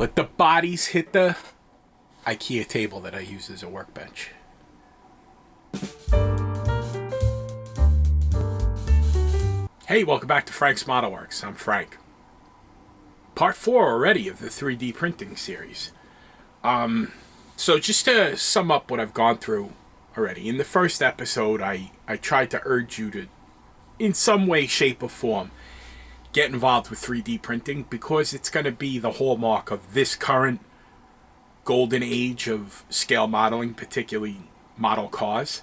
Let the bodies hit the IKEA table that I use as a workbench. Hey, welcome back to Frank's Modelworks. I'm Frank. Part 4 already of the 3D printing series. So just to sum up what I've gone through already. In the first episode, I tried to urge you to, in some way, shape, or form, get involved with 3D printing because it's going to be the hallmark of this current golden age of scale modeling, particularly model cars.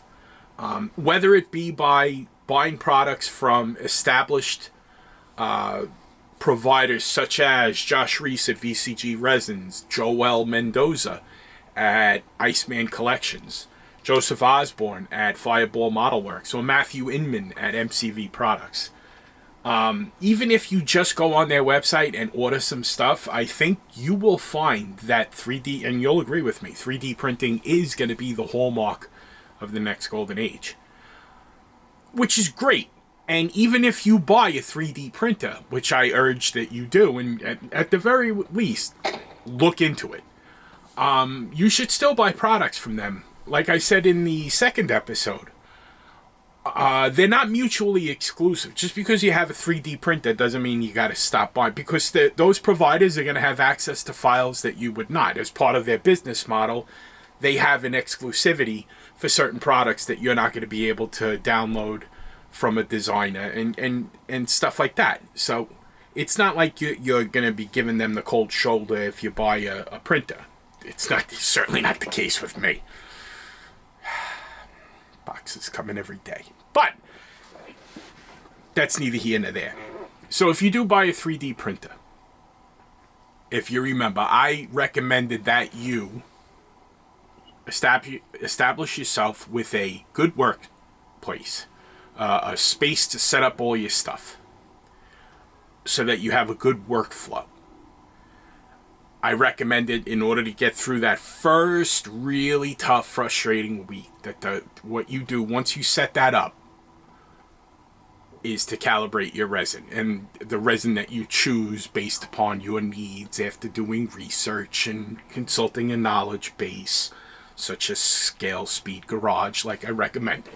Whether it be by buying products from established providers such as Josh Reese at VCG Resins, Joel Mendoza at Iceman Collections, Joseph Osborne at Fireball Modelworks, or Matthew Inman at MCV Products. Even if you just go on their website and order some stuff, I think you will find that 3D, and you'll agree with me, 3D printing is going to be the hallmark of the next golden age. Which is great. And even if you buy a 3D printer, which I urge that you do, and at the very least, look into it. You should still buy products from them. Like I said in the second episode, they're not mutually exclusive. Just because you have a 3D printer doesn't mean you got to stop buying, because those providers are going to have access to files that you would not. As part of their business model, they have an exclusivity for certain products that you're not going to be able to download from a designer and stuff like that. So it's not like you're going to be giving them the cold shoulder if you buy a printer. It's certainly not the case with me. Boxes coming every day. But that's neither here nor there. So if you do buy a 3D printer, if you remember, I recommended that you establish yourself with a good workplace, a space to set up all your stuff so that you have a good workflow. I recommended, in order to get through that first really tough, frustrating week, that what you do once you set that up is to calibrate your resin, and the resin that you choose based upon your needs after doing research and consulting a knowledge base such as Scale Speed Garage, like I recommended.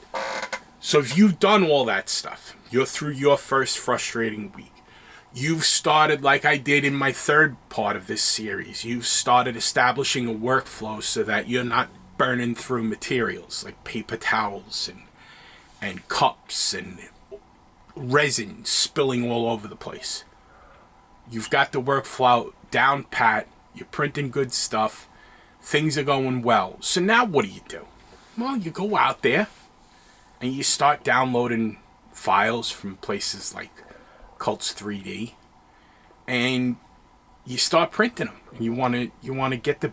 So if you've done all that stuff, you're through your first frustrating week. You've started, like I did in my third part of this series, you've started establishing a workflow so that you're not burning through materials like paper towels and cups and resin spilling all over the place. You've got the workflow down pat, you're printing good stuff, things are going well. So now what do? Well, you go out there and you start downloading files from places like Cults 3D, and you start printing them. You want to get the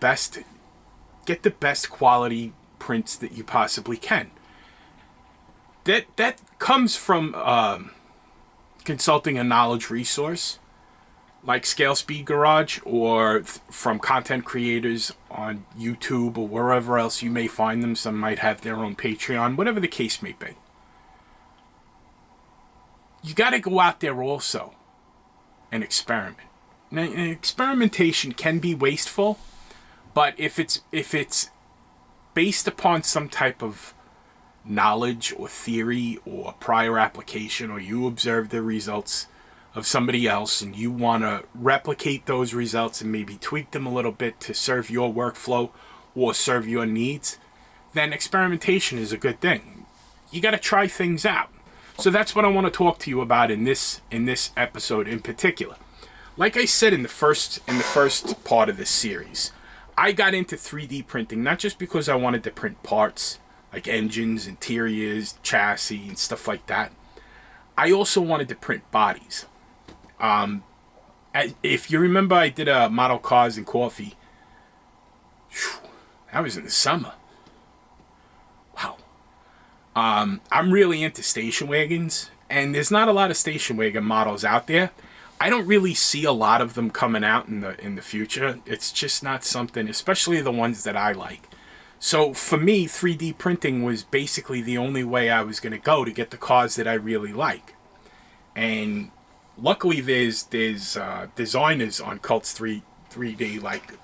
best quality prints that you possibly can. That comes from consulting a knowledge resource like Scale Speed Garage, or from content creators on YouTube or wherever else you may find them. Some might have their own Patreon, whatever the case may be. You got to go out there also and experiment. Now, experimentation can be wasteful, but if it's based upon some type of knowledge or theory or prior application, or you observe the results of somebody else and you want to replicate those results and maybe tweak them a little bit to serve your workflow or serve your needs, then experimentation is a good thing. You got to try things out. So that's what I want to talk to you about in this episode in particular. Like I said in the first part of this series, I got into 3D printing not just because I wanted to print parts like engines, interiors, chassis, and stuff like that. I also wanted to print bodies. If you remember, I did a model cars and coffee. That was in the summer. Wow. I'm really into station wagons, and there's not a lot of station wagon models out there. I don't really see a lot of them coming out in the future. It's just not something, especially the ones that I like. So for me, 3D printing was basically the only way I was going to go to get the cars that I really like. And luckily there's designers on Cults 3 3D, like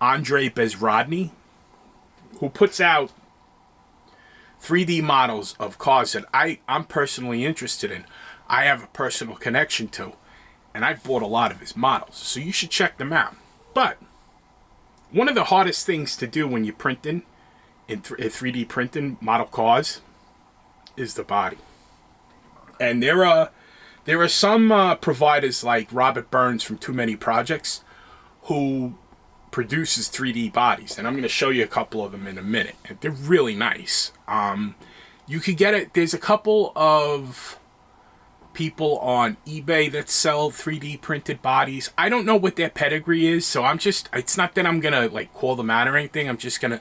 Andrey Bezrodny, who puts out 3D models of cars that I'm personally interested in. I have a personal connection to, and I've bought a lot of his models, so you should check them out. But one of the hardest things to do when you're printing in 3D printing model cars is the body. And there are some providers like Robert Burns from Too Many Projects who produces 3D bodies, and I'm going to show you a couple of them in a minute. And they're really nice. You could get it. There's a couple of people on eBay that sell 3D printed bodies. I don't know what their pedigree is, so it's not that I'm going to like call them out or anything. I'm just going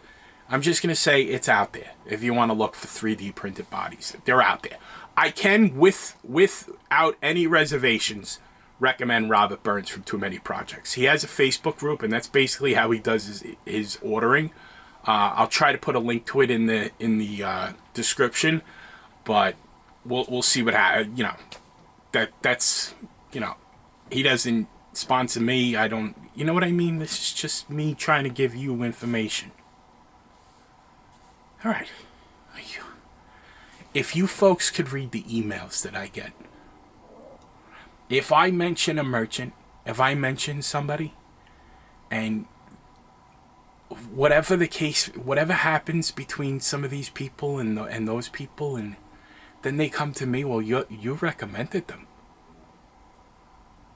to say it's out there. If you want to look for 3D printed bodies, they're out there. I can, without any reservations, recommend Robert Burns from Too Many Projects. He has a Facebook group, and that's basically how he does his ordering. I'll try to put a link to it in the description, but we'll see what happens. You know, that's you know, he doesn't sponsor me. I don't. You know what I mean? This is just me trying to give you information. All right. If you folks could read the emails that I get. If I mention a merchant, if I mention somebody, and whatever the case, whatever happens between some of these people and those people, and then they come to me, well, you recommended them.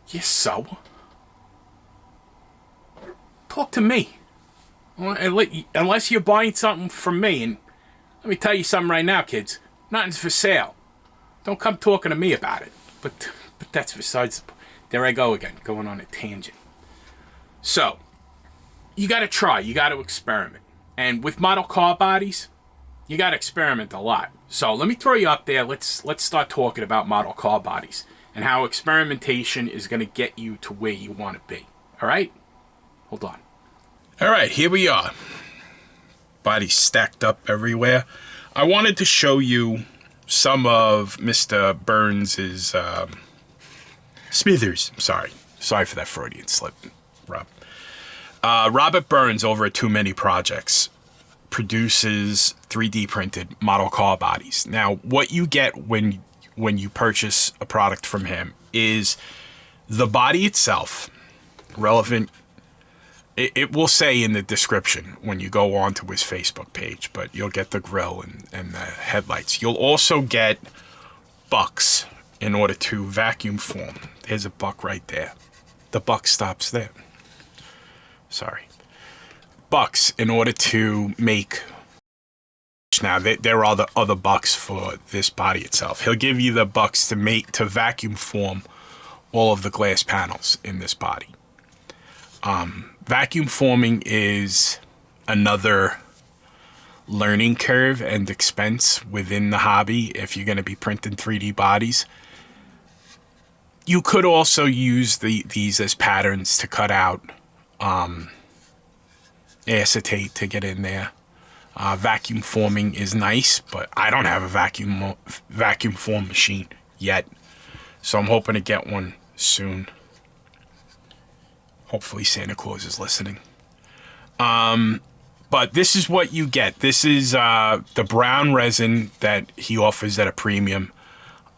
Yes, so? Talk to me. Unless you're buying something from me, and let me tell you something right now, kids. Nothing's for sale. Don't come talking to me about it. But that's besides the point. There I go again, going on a tangent. So, you got to try. You got to experiment. And with model car bodies, you got to experiment a lot. So, let me throw you up there. Let's start talking about model car bodies and how experimentation is going to get you to where you want to be. All right? Hold on. All right, here we are. Bodies stacked up everywhere. I wanted to show you some of Mr. Burns's Smithers. Sorry for that Freudian slip, Rob. Robert Burns over at Too Many Projects produces 3D printed model car bodies. Now, what you get when you purchase a product from him is the body itself, relevant. It will say in the description when you go on to his Facebook page, but you'll get the grill and the headlights. You'll also get bucks in order to vacuum form. There's a buck right there. The buck stops there. Sorry. Bucks in order to make. Now, there are the other bucks for this body itself. He'll give you the bucks to vacuum form all of the glass panels in this body. Vacuum forming is another learning curve and expense within the hobby if you're going to be printing 3D bodies. You could also use these as patterns to cut out acetate to get in there. Vacuum forming is nice, but I don't have a vacuum form machine yet, so I'm hoping to get one soon. Hopefully Santa Claus is listening. But this is what you get. This is the brown resin that he offers at a premium.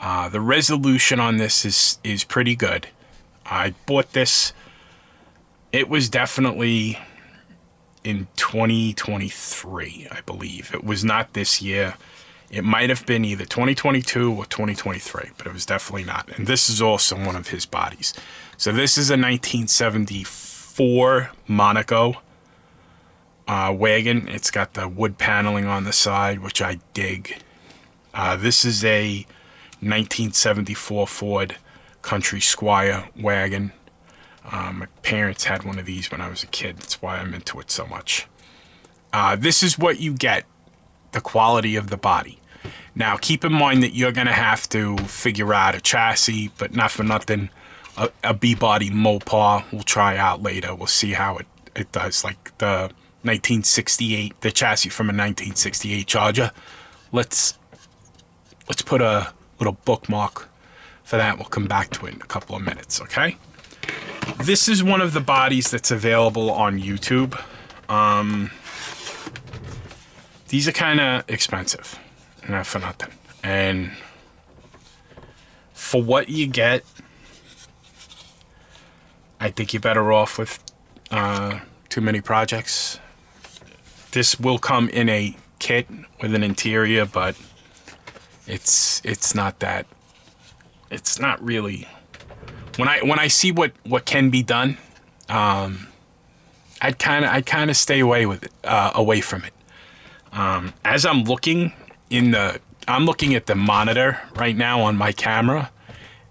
The resolution on this is pretty good. I bought this. It was definitely in 2023, I believe. It was not this year. It might have been either 2022 or 2023, but it was definitely not. And this is also one of his bodies. So this is a 1974 Monaco wagon. It's got the wood paneling on the side, which I dig. This is a 1974 Ford Country Squire wagon. My parents had one of these when I was a kid. That's why I'm into it so much. This is what you get, the quality of the body. Now, keep in mind that you're going to have to figure out a chassis, but not for nothing. A B-body Mopar we'll try out later. We'll see how it does. Like the 1968, the chassis from a 1968 Charger. Let's put a little bookmark for that. We'll come back to it in a couple of minutes, okay? this is one of the bodies that's available on YouTube. These are kind of expensive, not for nothing. And for what you get, I think you're better off with Too Many Projects. This will come in a kit with an interior, but it's not that. It's not really. When I see what can be done, I'd kind of stay away from it. As I'm looking I'm looking at the monitor right now on my camera,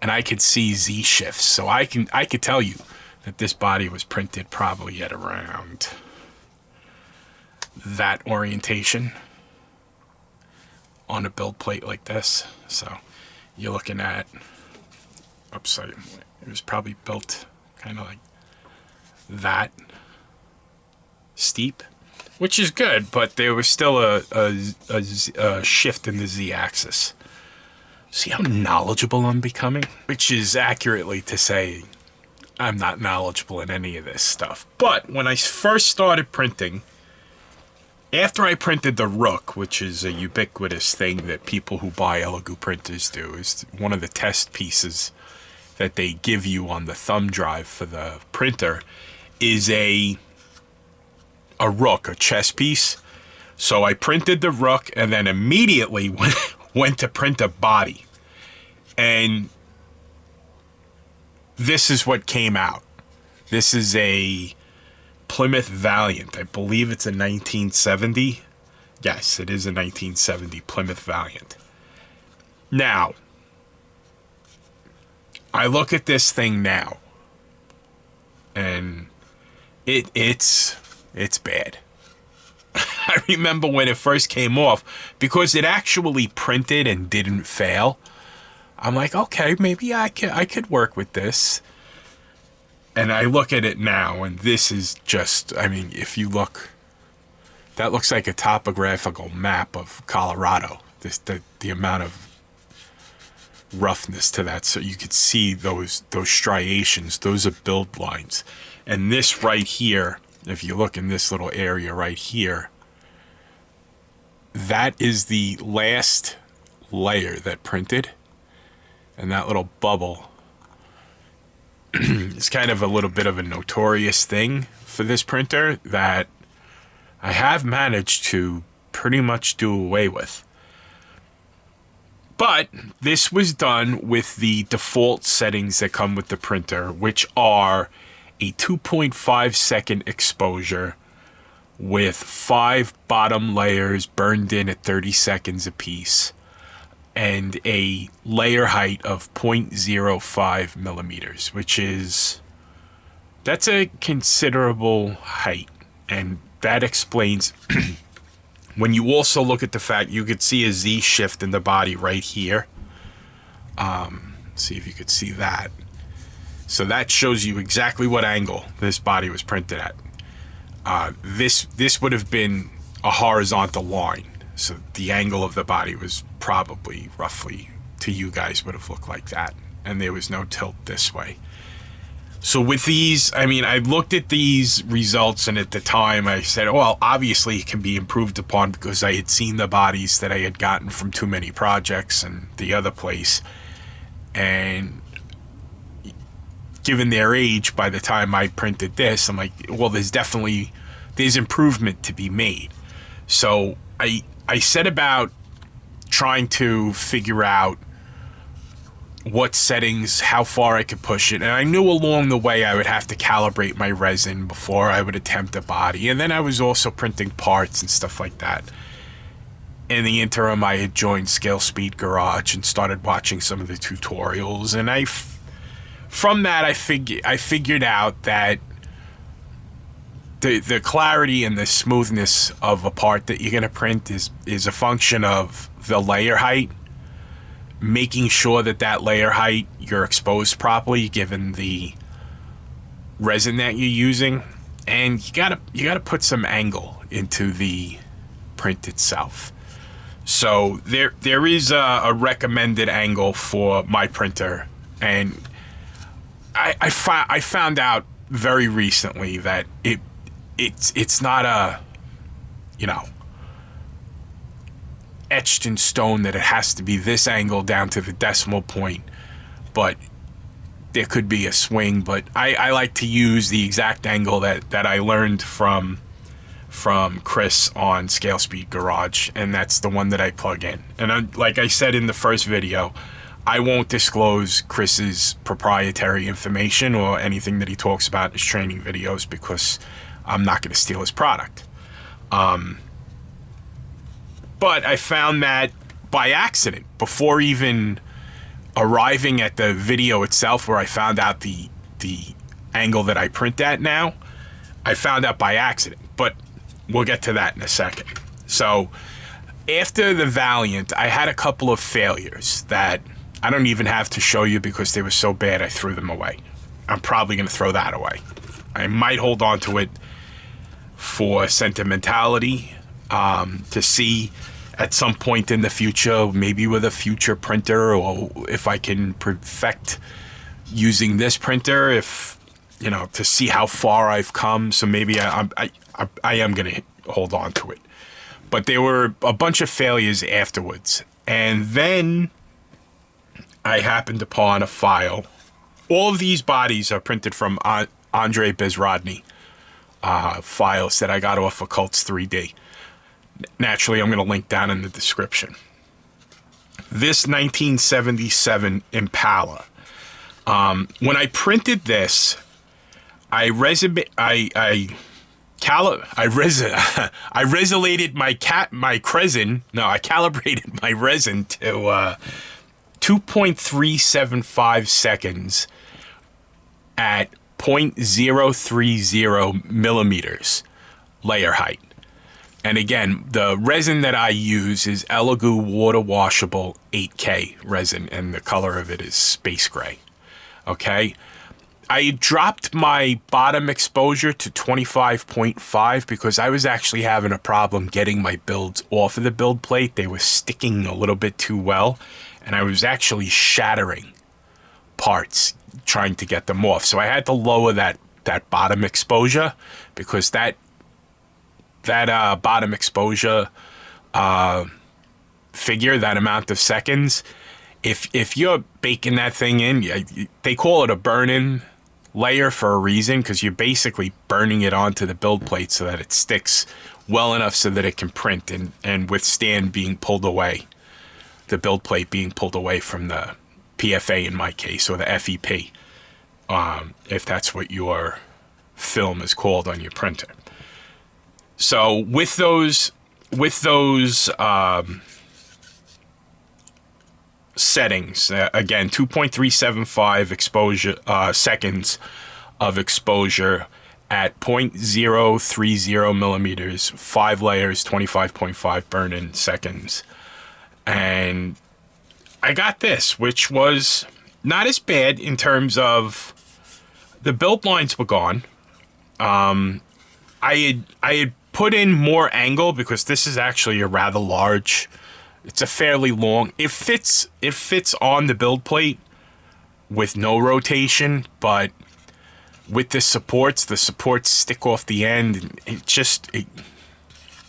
and I could see Z shifts. So I could tell you that this body was printed probably at around that orientation on a build plate like this. So you're looking at, it was probably built kind of like that steep, which is good, but there was still a shift in the Z-axis. See how knowledgeable I'm becoming? Which is accurately to say I'm not knowledgeable in any of this stuff. But when I first started printing, after I printed the Rook, which is a ubiquitous thing that people who buy Elegoo printers do, is one of the test pieces that they give you on the thumb drive for the printer, is a Rook, a chess piece. So I printed the Rook and then immediately went to print a body. And this is what came out. This is a Plymouth Valiant. I believe it's a 1970. Yes, it is a 1970 Plymouth Valiant. Now, I look at this thing now, and it's bad. I remember when it first came off, because it actually printed and didn't fail. I'm like, okay, maybe I could work with this. And I look at it now, and this is just, I mean, if you look, that looks like a topographical map of Colorado. The amount of roughness to that, so you could see those striations. Those are build lines. And this right here, if you look in this little area right here, that is the last layer that printed. And that little bubble is kind of a little bit of a notorious thing for this printer that I have managed to pretty much do away with. But this was done with the default settings that come with the printer, which are a 2.5 second exposure with 5 bottom layers burned in at 30 seconds apiece, and a layer height of 0.05 millimeters, that's a considerable height. And that explains when you also look at the fact you could see a Z shift in the body right here. See if you could see that. So that shows you exactly what angle this body was printed at. This would have been a horizontal line. So the angle of the body was probably roughly, to you guys, would have looked like that. And there was no tilt this way. So with these, I mean, I looked at these results, and at the time I said, well, obviously it can be improved upon, because I had seen the bodies that I had gotten from Too Many Projects and the other place. And given their age, by the time I printed this, I'm like, well, there's improvement to be made. So I set about trying to figure out what settings, how far I could push it. And I knew along the way I would have to calibrate my resin before I would attempt a body. And then I was also printing parts and stuff like that. In the interim, I had joined Scale Speed Garage and started watching some of the tutorials. And from that, I figured out that the clarity and the smoothness of a part that you're going to print is a function of the layer height, making sure that layer height you're exposed properly given the resin that you're using, and you gotta put some angle into the print itself. So there is a recommended angle for my printer, and I found out very recently that it's not a, you know, etched in stone that it has to be this angle down to the decimal point, but there could be a swing. But I like to use the exact angle that I learned from Chris on Scale Speed Garage, and that's the one that I plug in. And like I said in the first video, I won't disclose Chris's proprietary information or anything that he talks about in his training videos, because I'm not going to steal his product. But I found that by accident, before even arriving at the video itself where I found out the angle that I print at now, I found out by accident. But we'll get to that in a second. So after the Valiant, I had a couple of failures that I don't even have to show you because they were so bad I threw them away. I'm probably going to throw that away. I might hold on to it for Sentimentality, to see at some point in the future, maybe with a future printer, or if I can perfect using this printer, if, you know, to see how far I've come. So maybe I am going to hold on to it. But there were a bunch of failures afterwards. And then I happened upon a file. All of these bodies are printed from Andrey Bezrodny files that I got off of Cults 3D. Naturally, I'm going to link down in the description. This 1977 Impala. When I printed this, I calibrated my resin to 2.375 seconds at 0.030 millimeters layer height. And again, the resin that I use is Elegoo water washable 8K resin, and the color of it is space gray. Okay, I dropped my bottom exposure to 25.5 because I was actually having a problem getting my builds off of the build plate. They were sticking a little bit too well, and I was actually shattering parts trying to get them off. So I had to lower that bottom exposure, because that bottom exposure figure, that amount of seconds, if you're baking that thing in, they call it a burn-in layer for a reason, because you're basically burning it onto the build plate so that it sticks well enough so that it can print and withstand being pulled away, the build plate being pulled away from the PFA in my case, or the FEP, if that's what your film is called on your printer. So with those settings, again, 2.375 exposure seconds of exposure at 0.030 millimeters, 5 layers, 25.5 burn-in seconds, and I got this, which was not as bad in terms of the build lines were gone. I had put in more angle, because this is actually a rather large, it's a fairly long, it fits on the build plate with no rotation, but with the supports stick off the end, and it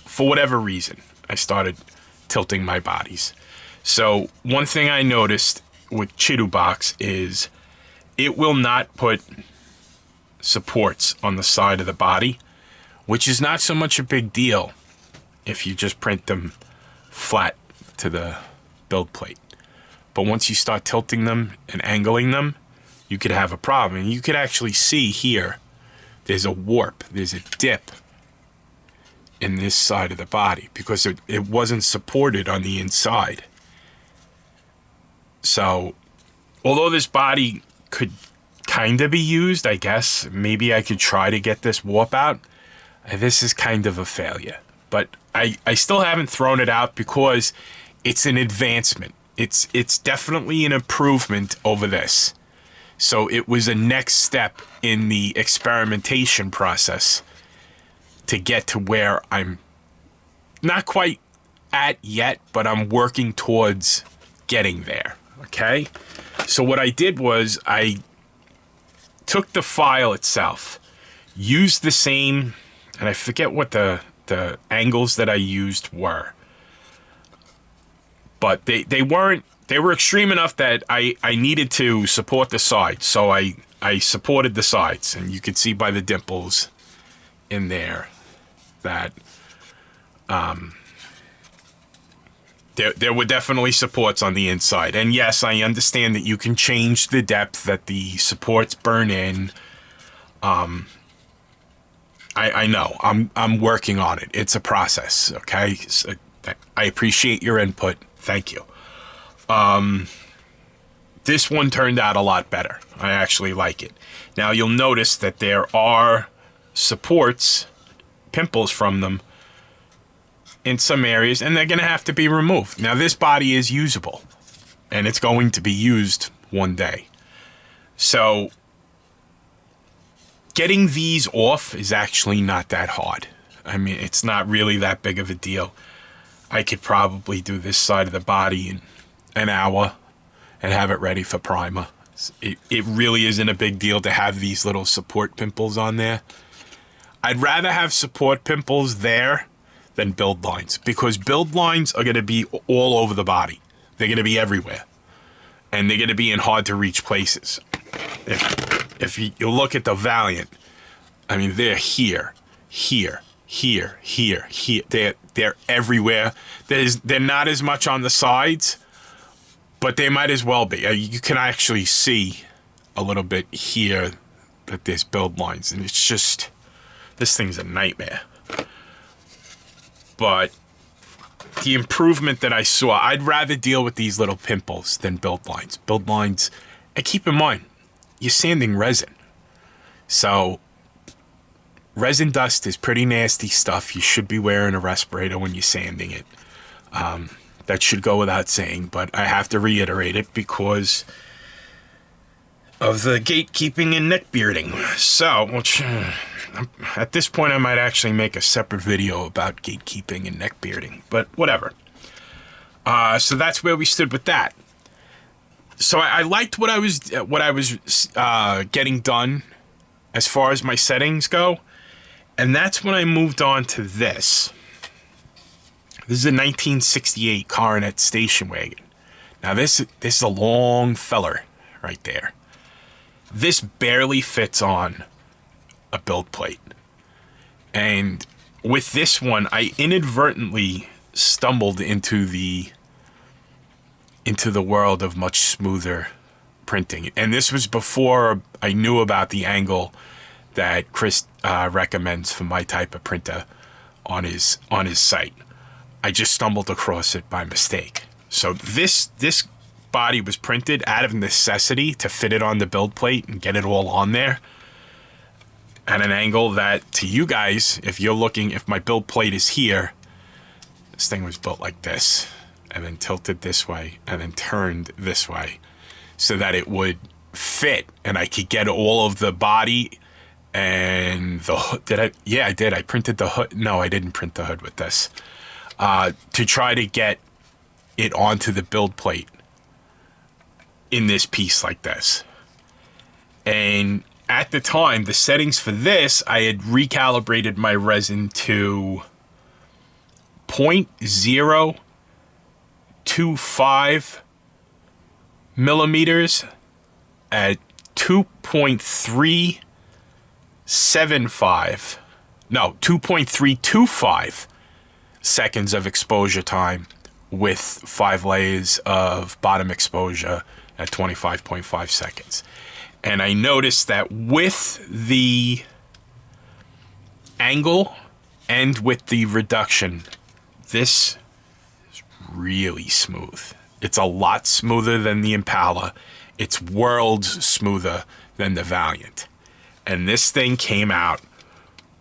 for whatever reason, I started tilting my bodies. So one thing I noticed with Chidubox is it will not put supports on the side of the body, which is not so much a big deal if you just print them flat to the build plate. But once you start tilting them and angling them, you could have a problem. And you could actually see here, there's a warp, there's a dip in this side of the body, because it wasn't supported on the inside. So, although this body could kind of be used, I guess, maybe I could try to get this warp out. This is kind of a failure, but I still haven't thrown it out, because it's an advancement. It's definitely an improvement over this. So it was a next step in the experimentation process to get to where I'm not quite at yet, but I'm working towards getting there. Okay, so what I did was I took the file itself, used the same, and I forget what the angles that I used were, but they were extreme enough that I needed to support the sides, so I supported the sides, and you could see by the dimples in there that there were definitely supports on the inside. And yes, I understand that you can change the depth that the supports burn in. I know. I'm working on it. It's a process, okay? So I appreciate your input. Thank you. This one turned out a lot better. I actually like it. Now you'll notice that there are supports, pimples from them in some areas, and they're going to have to be removed. Now this body is usable, and it's going to be used one day. So getting these off is actually not that hard. I mean, it's not really that big of a deal. I could probably do this side of the body in an hour and have it ready for primer. It really isn't a big deal to have these little support pimples on there. I'd rather have support pimples there than build lines, because build lines are going to be all over the body. They're going to be everywhere, and they're going to be in hard to reach places. If you look at the Valiant, I mean, they're here. They're everywhere. They're not as much on the sides, but they might as well be. You can actually see a little bit here that there's build lines, and it's just, this thing's a nightmare. But the improvement that I saw, I'd rather deal with these little pimples than build lines. Build lines, and keep in mind, you're sanding resin. So resin dust is pretty nasty stuff. You should be wearing a respirator when you're sanding it. That should go without saying, but I have to reiterate it because of the gatekeeping and neck bearding. So, which, at this point I might actually make a separate video about gatekeeping and neck bearding, but whatever. So that's where we stood with that. So I liked what I was getting done as far as my settings go, and that's when I moved on to this. This is a 1968 Coronet station wagon. Now this is a long feller right there. This barely fits on a build plate. And with this one, I inadvertently stumbled into the world of much smoother printing. And this was before I knew about the angle that Chris recommends for my type of printer on his site. I just stumbled across it by mistake. So this body was printed out of necessity to fit it on the build plate and get it all on there at an angle that, to you guys, if you're looking, if my build plate is here, this thing was built like this, and then tilted this way, and then turned this way, so that it would fit, and I could get all of the body and the hood. Did I? Yeah, I did. I printed the hood. No, I didn't print the hood with this. To try to get it onto the build plate in this piece like this. And at the time, the settings for this, I had recalibrated my resin to 0.025 millimeters at 2.325 seconds of exposure time with 5 layers of bottom exposure at 25.5 seconds. And I noticed that with the angle and with the reduction, this is really smooth. It's a lot smoother than the Impala. It's worlds smoother than the Valiant. And this thing came out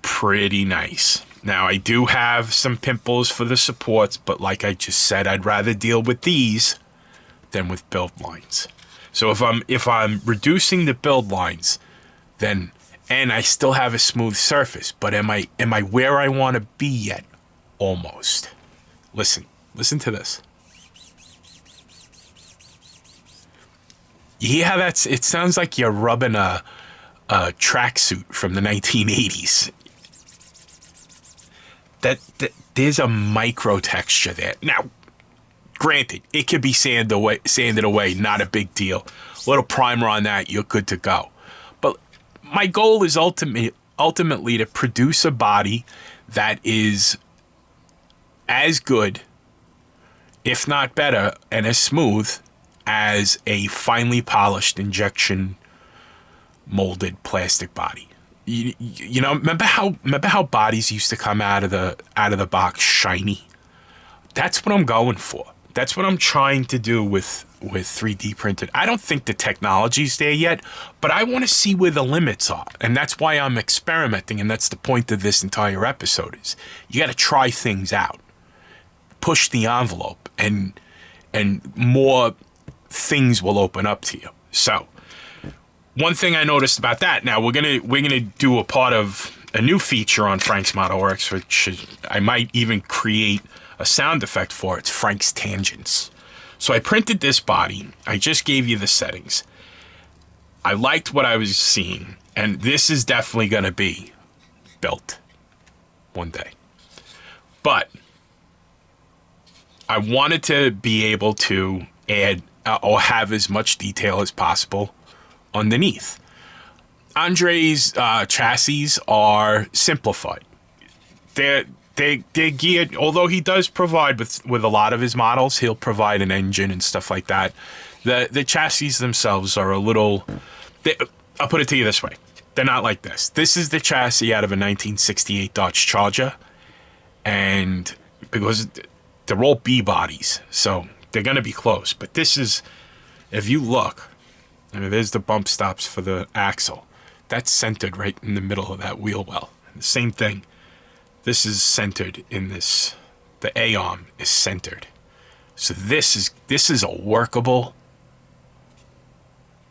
pretty nice. Now, I do have some pimples for the supports, but like I just said, I'd rather deal with these than with build lines. So if I'm reducing the build lines, then, and I still have a smooth surface, but am I where I want to be yet? Almost. Listen to this. You hear how it sounds like you're rubbing a a tracksuit from the 1980s. That there's a micro texture there. Now, granted, it could be sanded away, not a big deal. A little primer on that, you're good to go. But my goal is ultimately to produce a body that is as good, if not better, and as smooth as a finely polished injection molded plastic body. You know, remember how bodies used to come out of the box shiny? That's what I'm going for. That's what I'm trying to do with 3D printed. I don't think the technology's there yet, but I want to see where the limits are. And that's why I'm experimenting, and that's the point of this entire episode is you got to try things out. Push the envelope, and more things will open up to you. So, one thing I noticed about that, now we're gonna do a part of a new feature on Frank's Modelworks, which I might even create a sound effect for. It's Frank's Tangents. So I printed this body. I just gave you the settings. I liked what I was seeing, and this is definitely gonna be built one day. But I wanted to be able to add or have as much detail as possible underneath. Andrey's chassis are simplified. They're geared, although he does provide with a lot of his models, he'll provide an engine and stuff like that. The chassis themselves are a little, I'll put it to you this way. They're not like this. This is the chassis out of a 1968 Dodge Charger, and because they're all B bodies, so they're going to be close. But this is, if you look, I mean, there's the bump stops for the axle. That's centered right in the middle of that wheel well. The same thing. This is centered in this. The A-arm is centered. So this is a workable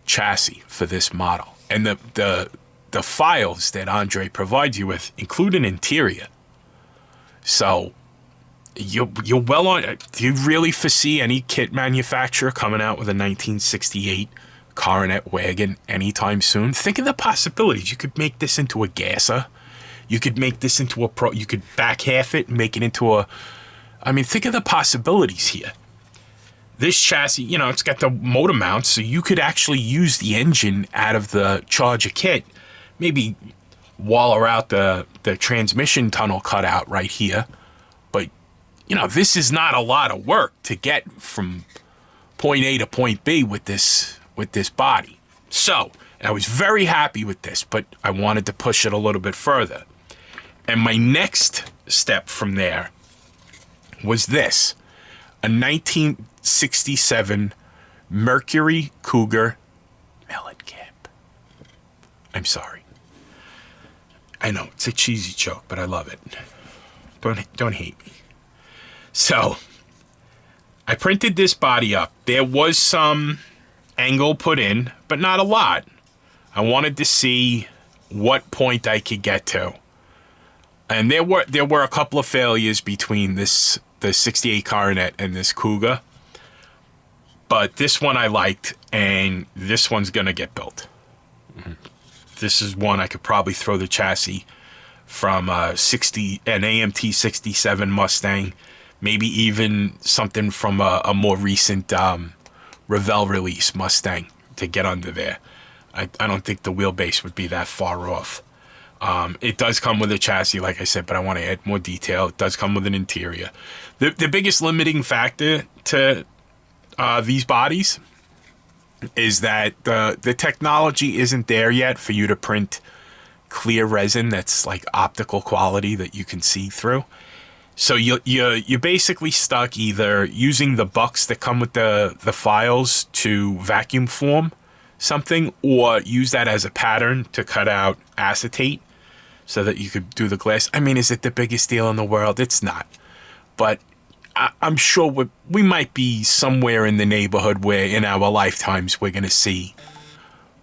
chassis for this model. And the files that Andrey provides you with include an interior. So you're well on. Do you really foresee any kit manufacturer coming out with a 1968 Coronet wagon anytime soon? Think of the possibilities. You could make this into a gasser. You could make this into a you could back half it and make it into a, I mean, think of the possibilities here. This chassis, you know, it's got the motor mounts, so you could actually use the engine out of the Charger kit. Maybe waller out the transmission tunnel cutout right here. But, you know, this is not a lot of work to get from point A to point B with this body. So, I was very happy with this, but I wanted to push it a little bit further. And my next step from there was this, a 1967 Mercury Cougar melon cap. I'm sorry. I know, it's a cheesy joke, but I love it. Don't hate me. So, I printed this body up. There was some angle put in, but not a lot. I wanted to see what point I could get to. And there were a couple of failures between the 68 Coronet and this Cougar. But this one I liked, and this one's going to get built. This is one I could probably throw the chassis from an AMT 67 Mustang, maybe even something from a more recent Revell release Mustang to get under there. I don't think the wheelbase would be that far off. It does come with a chassis, like I said, but I want to add more detail. It does come with an interior. The biggest limiting factor to these bodies is that the technology isn't there yet for you to print clear resin that's like optical quality that you can see through. So you're basically stuck either using the bucks that come with the files to vacuum form something, or use that as a pattern to cut out acetate so that you could do the glass. I mean, is it the biggest deal in the world? It's not. But I'm sure we might be somewhere in the neighborhood where in our lifetimes we're going to see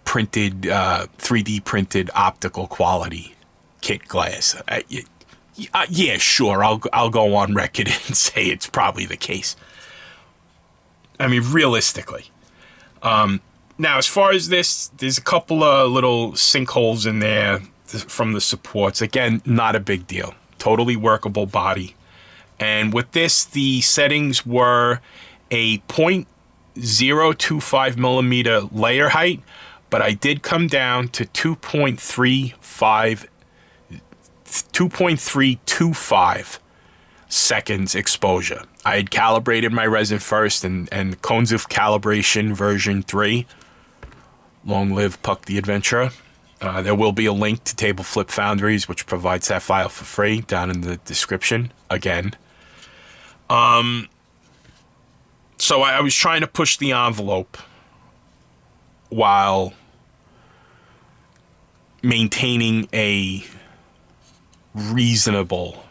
printed, 3D printed optical quality kit glass. Yeah, sure, I'll go on record and say it's probably the case. I mean, realistically. Now, as far as this, there's a couple of little sinkholes in there from the supports. Again, not a big deal. Totally workable body. And with this, the settings were a 0.025 millimeter layer height, but I did come down to 2.325 seconds exposure. I had calibrated my resin first, and Cones of Calibration version 3. Long live Puck the Adventurer. There will be a link to Tableflip Foundries, which provides that file for free, down in the description again. So I was trying to push the envelope while maintaining a reasonable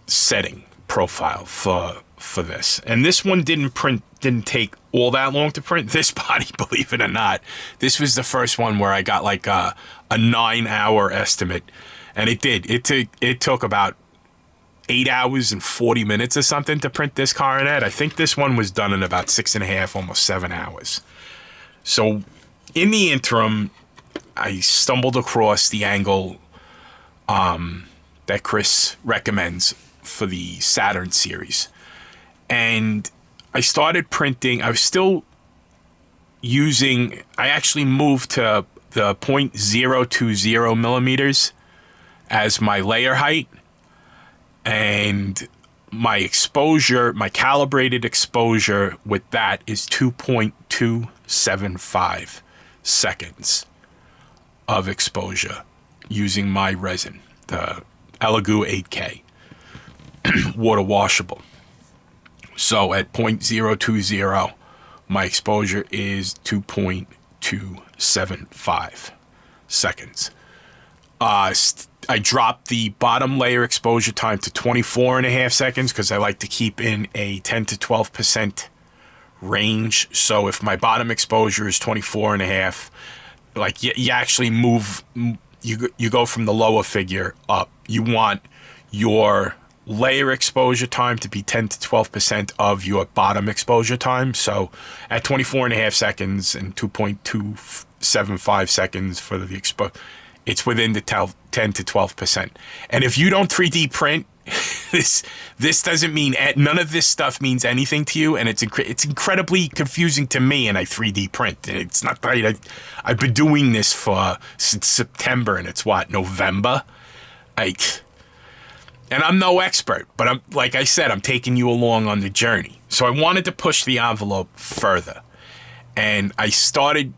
setting profile for this. And this one didn't take all that long to print. This body, believe it or not, this was the first one where I got like a 9-hour estimate, and it took about 8 hours and 40 minutes or something to print this coronet. I think this one was done in about 6.5, almost 7 hours. So in the interim, I stumbled across the angle that Chris recommends for the Saturn series. And I started printing. I was still using, I actually moved to the 0.020 millimeters as my layer height. And my exposure, my calibrated exposure with that is 2.275 seconds of exposure using my resin, the Elegoo 8K, water washable. So at 0.020, my exposure is 2.275 seconds. I dropped the bottom layer exposure time to 24.5 seconds because I like to keep in a 10 to 12% range. So if my bottom exposure is 24.5, like you actually move, you go from the lower figure up. You want your layer exposure time to be 10 to 12% of your bottom exposure time. So at 24.5 seconds and 2.275 seconds for the exposure, it's within the 10 to 12%. And if you don't 3D print, this doesn't mean, none of this stuff means anything to you, and it's incredibly confusing to me, and I 3D print. It's not right. I've been doing this since September, and it's November? And I'm no expert, but I'm, like I said, I'm taking you along on the journey. So I wanted to push the envelope further, and I started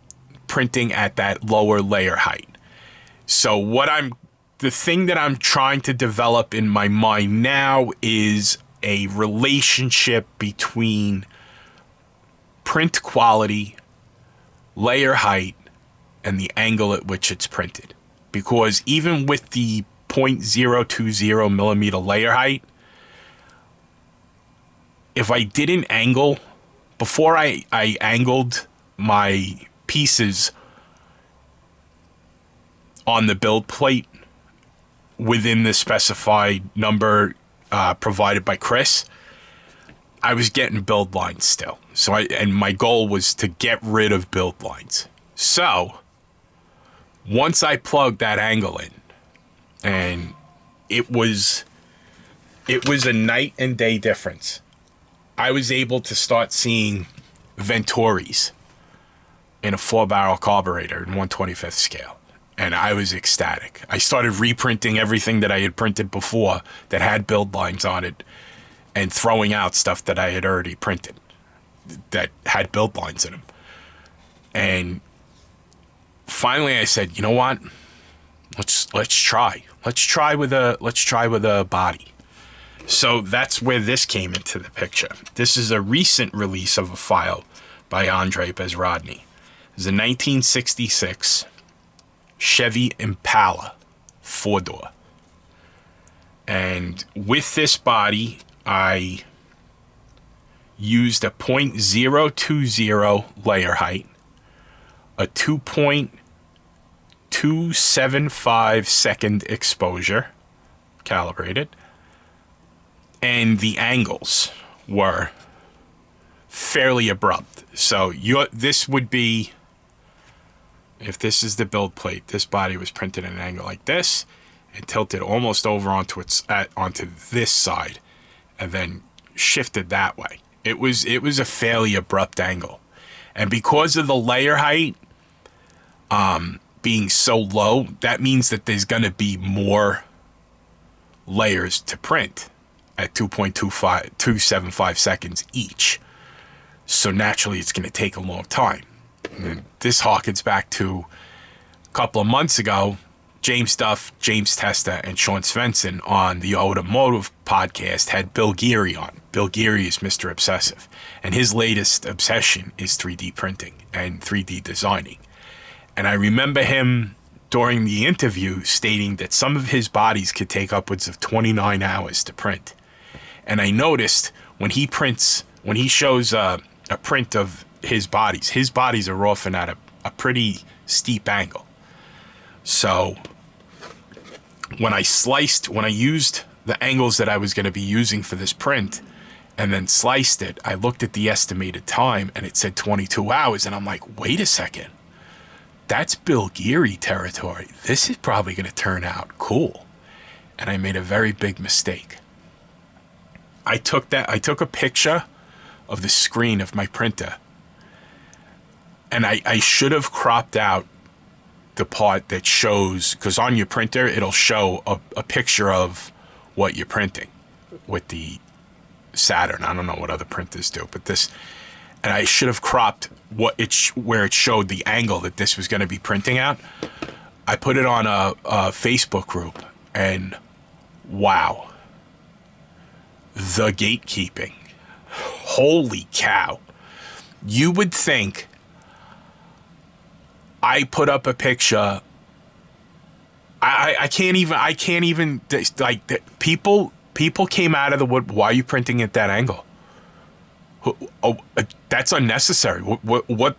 printing at that lower layer height. So the thing that I'm trying to develop in my mind now is a relationship between print quality, layer height, and the angle at which it's printed. Because even with the 0.020 millimeter layer height, if I didn't angle, before I angled my pieces on the build plate within the specified number provided by Chris, I was getting build lines still. And my goal was to get rid of build lines. So once I plugged that angle in, and it was a night and day difference. I was able to start seeing Venturis in a 4-barrel carburetor in 1/25th scale. And I was ecstatic. I started reprinting everything that I had printed before that had build lines on it, and throwing out stuff that I had already printed that had build lines in them. And finally I said, you know what? Let's try. Let's try with a body. So that's where this came into the picture. This is a recent release of a file by Andrey Bezrodny. It's a 1966 Chevy Impala 4-door. And with this body, I used a 0.020 layer height, a 2.275 second exposure, calibrated, and the angles were fairly abrupt. So this would be, if this is the build plate, this body was printed at an angle like this and tilted almost over onto this side and then shifted that way. It was a fairly abrupt angle. And because of the layer height being so low, that means that there's going to be more layers to print at 2.275 seconds each. So naturally, it's going to take a long time. And this harkens back to a couple of months ago, James Duff, James Testa, and Sean Svensson on the Automotive podcast had Bill Geary on. Bill Geary is Mr. Obsessive, and his latest obsession is 3D printing and 3D designing. And I remember him during the interview stating that some of his bodies could take upwards of 29 hours to print. And I noticed when he shows a print of his bodies are often at a pretty steep angle. So when I used the angles that I was going to be using for this print and then sliced it, I looked at the estimated time and it said 22 hours. And I'm like, wait a second, that's Bill Geary territory. This is probably going to turn out cool. And I made a very big mistake. I took a picture of the screen of my printer, and I should have cropped out the part that shows, because on your printer it'll show a picture of what you're printing with the Saturn. I don't know what other printers do, but this, and I should have cropped where it showed the angle that this was going to be printing at. I put it on a Facebook group, and wow, the gatekeeping. Holy cow. You would think I put up a picture. I can't even like, people came out of the wood. Why are you printing at that angle? Oh, that's unnecessary. What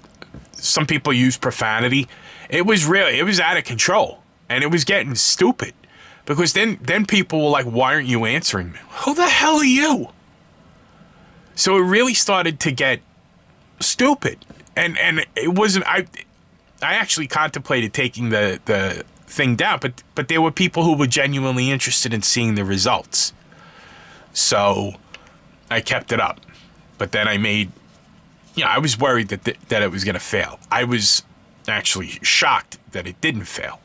some people use profanity. It was out of control, and it was getting stupid, because then people were like, why aren't you answering me? Who the hell are you? So it really started to get stupid, and it wasn't. I actually contemplated taking the thing down, but there were people who were genuinely interested in seeing the results, so I kept it up. But then I was worried that it was going to fail. I was actually shocked that it didn't fail.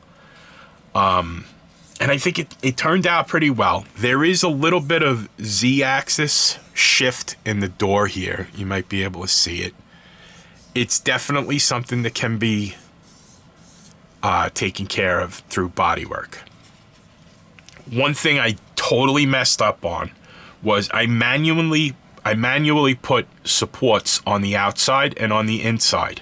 And I think it turned out pretty well. There is a little bit of Z-axis shift in the door here. You might be able to see it. It's definitely something that can be taken care of through bodywork. One thing I totally messed up on was I manually put supports on the outside and on the inside,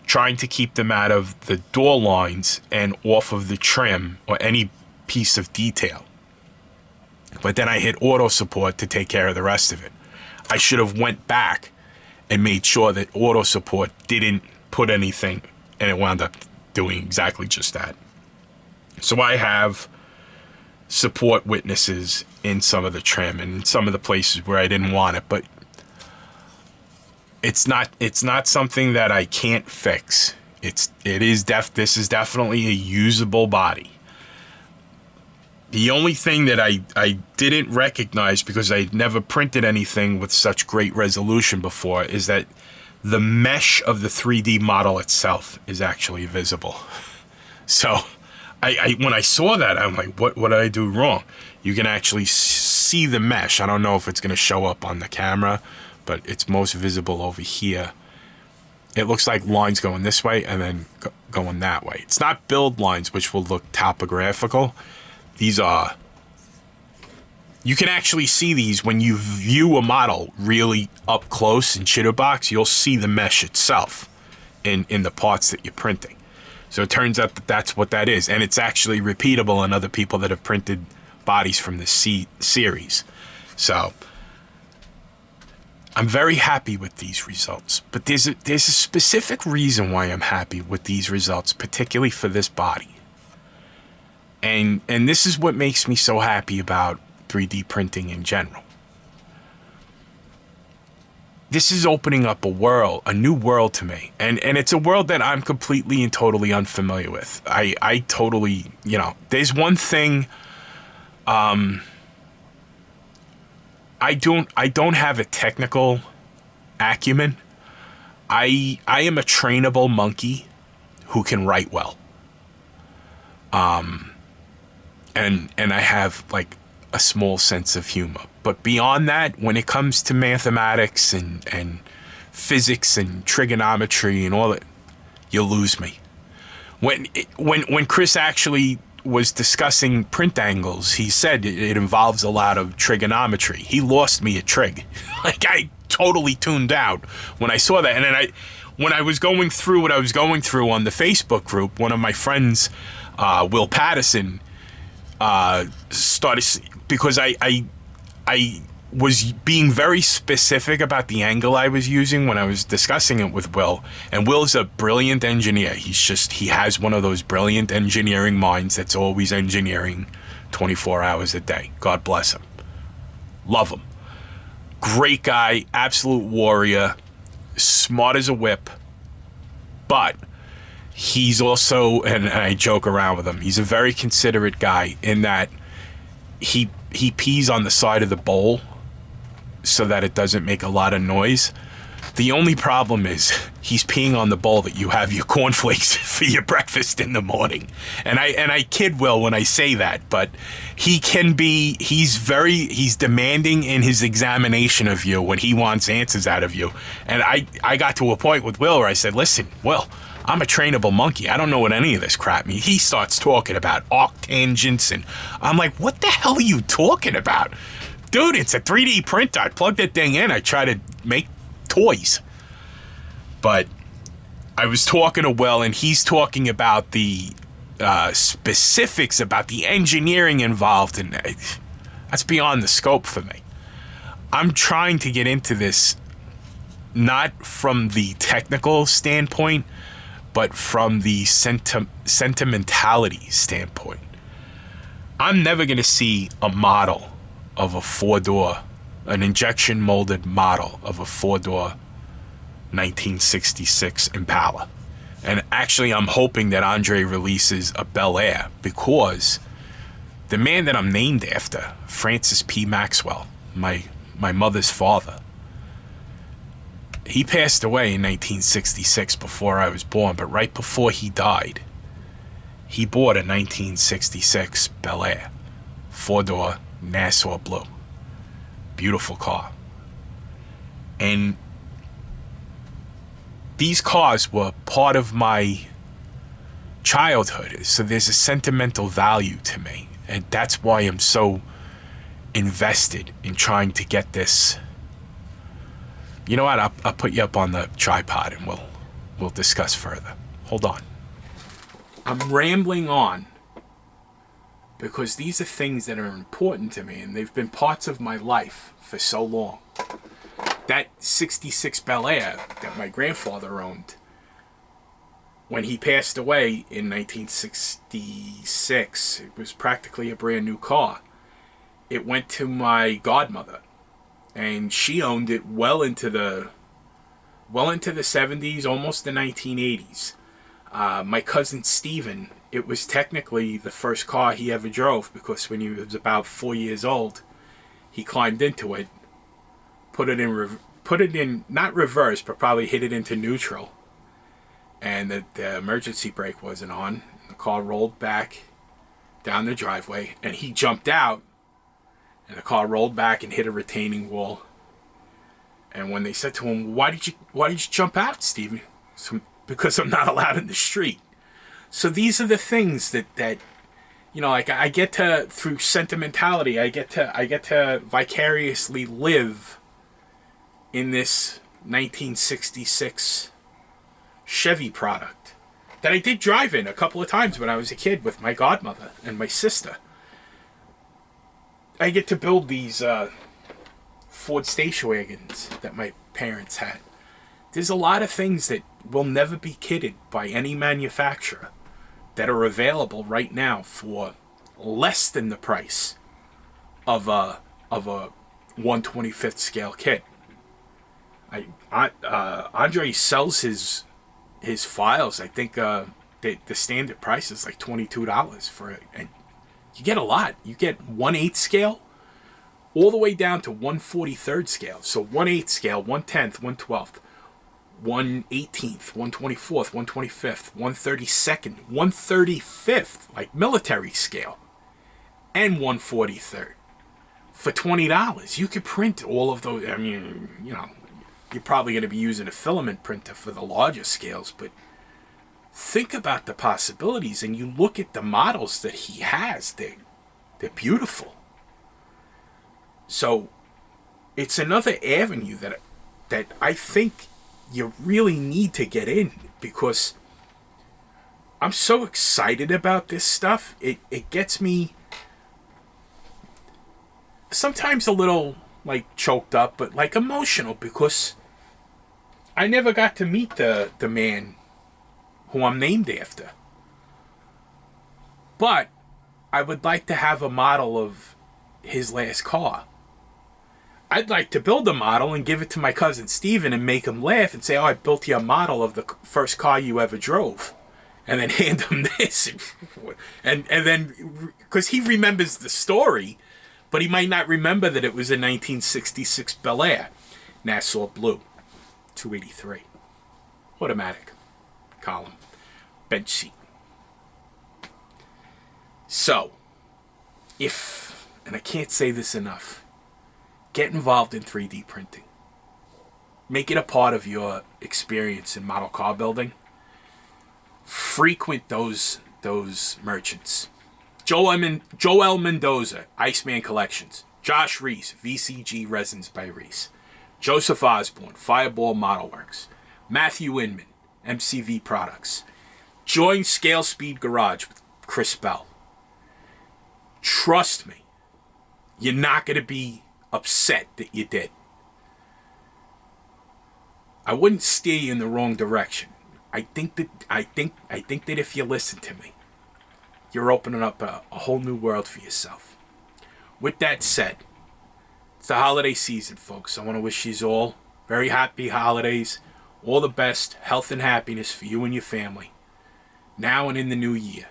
trying to keep them out of the door lines and off of the trim or any piece of detail. But then I hit auto support to take care of the rest of it. I should have went back and made sure that auto support didn't put anything, and it wound up doing exactly just that. So I have support witnesses in some of the trim and in some of the places where I didn't want it, but it's not something that I can't fix. This is definitely a usable body. The only thing that I didn't recognize, because I'd never printed anything with such great resolution before, is that the mesh of the 3D model itself is actually visible. So when I saw that, I'm like, what did I do wrong? You can actually see the mesh. I don't know if it's going to show up on the camera, but it's most visible over here. It looks like lines going this way and then going that way. It's not build lines, which will look topographical. These are, you can actually see these when you view a model really up close in Chitterbox. You'll see the mesh itself in the parts that you're printing. So it turns out that that's what that is. And it's actually repeatable in other people that have printed bodies from the series. So I'm very happy with these results. But there's a specific reason why I'm happy with these results, particularly for this body. And this is what makes me so happy about 3D printing in general. this is opening up a new world to me. And it's a world that I'm completely and totally unfamiliar with. I totally, there's one thing, I don't have a technical acumen. I am a trainable monkey who can write well. And I have like a small sense of humor. But beyond that, when it comes to mathematics and physics and trigonometry and all that, you lose me. When Chris actually was discussing print angles, he said it involves a lot of trigonometry. He lost me at trig. Like, I totally tuned out when I saw that. And then when I was going through what I was going through on the Facebook group, one of my friends, Will Patterson, started, because I was being very specific about the angle I was using when I was discussing it with Will. And Will's a brilliant engineer. He has one of those brilliant engineering minds that's always engineering 24 hours a day. God bless him. Love him. Great guy, absolute warrior, smart as a whip. But he's also, and I joke around with him, he's a very considerate guy in that he pees on the side of the bowl so that it doesn't make a lot of noise. The only problem is he's peeing on the bowl that you have your cornflakes for your breakfast in the morning. And I kid Will when I say that, but he's demanding in his examination of you when he wants answers out of you. And I got to a point with Will where I said, listen, Will, I'm a trainable monkey. I don't know what any of this crap means. He starts talking about arctangents, and I'm like, what the hell are you talking about? Dude, it's a 3D printer. I plug that thing in. I try to make toys. But I was talking to Will, and he's talking about the specifics about the engineering involved, and that's beyond the scope for me. I'm trying to get into this not from the technical standpoint, but from the sentimentality standpoint. I'm never going to see a model of a four-door, an injection molded model of a four-door 1966 Impala. And actually, I'm hoping that Andrey releases a Bel Air, because the man that I'm named after, Francis P. Maxwell, my mother's father, he passed away in 1966 before I was born, but right before he died, he bought a 1966 Bel Air, four-door Nassau Blue. Beautiful car. And these cars were part of my childhood, so there's a sentimental value to me. And that's why I'm so invested in trying to get this. You know what? I'll put you up on the tripod and we'll discuss further. Hold on. I'm rambling on because these are things that are important to me, and they've been parts of my life for so long. That 66 Bel Air that my grandfather owned, when he passed away in 1966, it was practically a brand new car. It went to my godmother, and she owned it well into the 70s, almost the 1980s. My cousin Steven, it was technically the first car he ever drove, because when he was about 4 years old, he climbed into it, put it in not reverse, but probably hit it into neutral, and the emergency brake wasn't on. The car rolled back down the driveway, and he jumped out, and the car rolled back and hit a retaining wall. And when they said to him, "Why did you jump out, Steven?" Because I'm not allowed in the street. So these are the things that like I get to, through sentimentality, I get to vicariously live in this 1966 Chevy product that I did drive in a couple of times when I was a kid with my godmother and my sister. I get to build these Ford station wagons that my parents had. There's a lot of things that will never be kitted by any manufacturer that are available right now for less than the price of a 1/25th scale kit. Andrey sells his files. I think the standard price is like $22 for it, and you get a lot. You get 1/8 scale all the way down to 1/43 scale. So 1/8 scale, 1/10, 1/12, 1/18, 1/24, 1/25, 1/32, 1/35, like military scale, and 1/43. For $20, you could print all of those. I mean, you're probably going to be using a filament printer for the larger scales, but think about the possibilities, and you look at the models that he has. They're beautiful. So it's another avenue that I think you really need to get in, because I'm so excited about this stuff. It gets me sometimes a little like choked up, but like emotional, because I never got to meet the man who I'm named after. But I would like to have a model of his last car. I'd like to build a model and give it to my cousin Steven and make him laugh and say, oh, I built you a model of the first car you ever drove. And then hand him this. And then, because he remembers the story, but he might not remember that it was a 1966 Bel Air, Nassau Blue, 283. Automatic column, bench seat. So, and I can't say this enough, get involved in 3D printing. Make it a part of your experience in model car building. Frequent those merchants. Joel Mendoza, Iceman Collections. Josh Reese, VCG Resins by Reese. Joseph Osborne, Fireball Modelworks. Matthew Inman, MCV Products. Join Scale Speed Garage with Chris Bell. Trust me, you're not going to be upset that you did. I wouldn't steer you in the wrong direction. I think that if you listen to me, you're opening up a whole new world for yourself. With that said, it's the holiday season, folks. I want to wish you all very happy holidays, all the best health and happiness for you and your family, now and in the new year.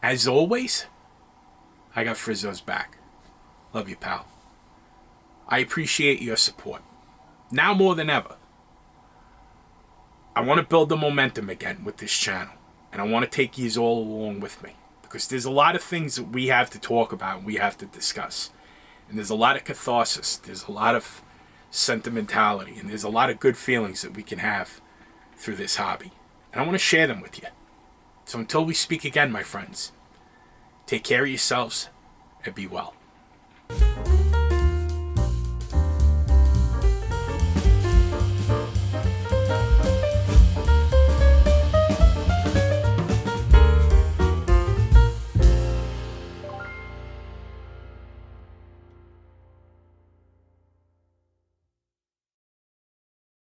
As always, I got Frizzo's back. Love you, pal. I appreciate your support. Now more than ever. I want to build the momentum again with this channel. And I want to take you all along with me. Because there's a lot of things that we have to talk about and we have to discuss. And there's a lot of catharsis. There's a lot of sentimentality. And there's a lot of good feelings that we can have through this hobby. And I want to share them with you. So until we speak again, my friends, take care of yourselves and be well.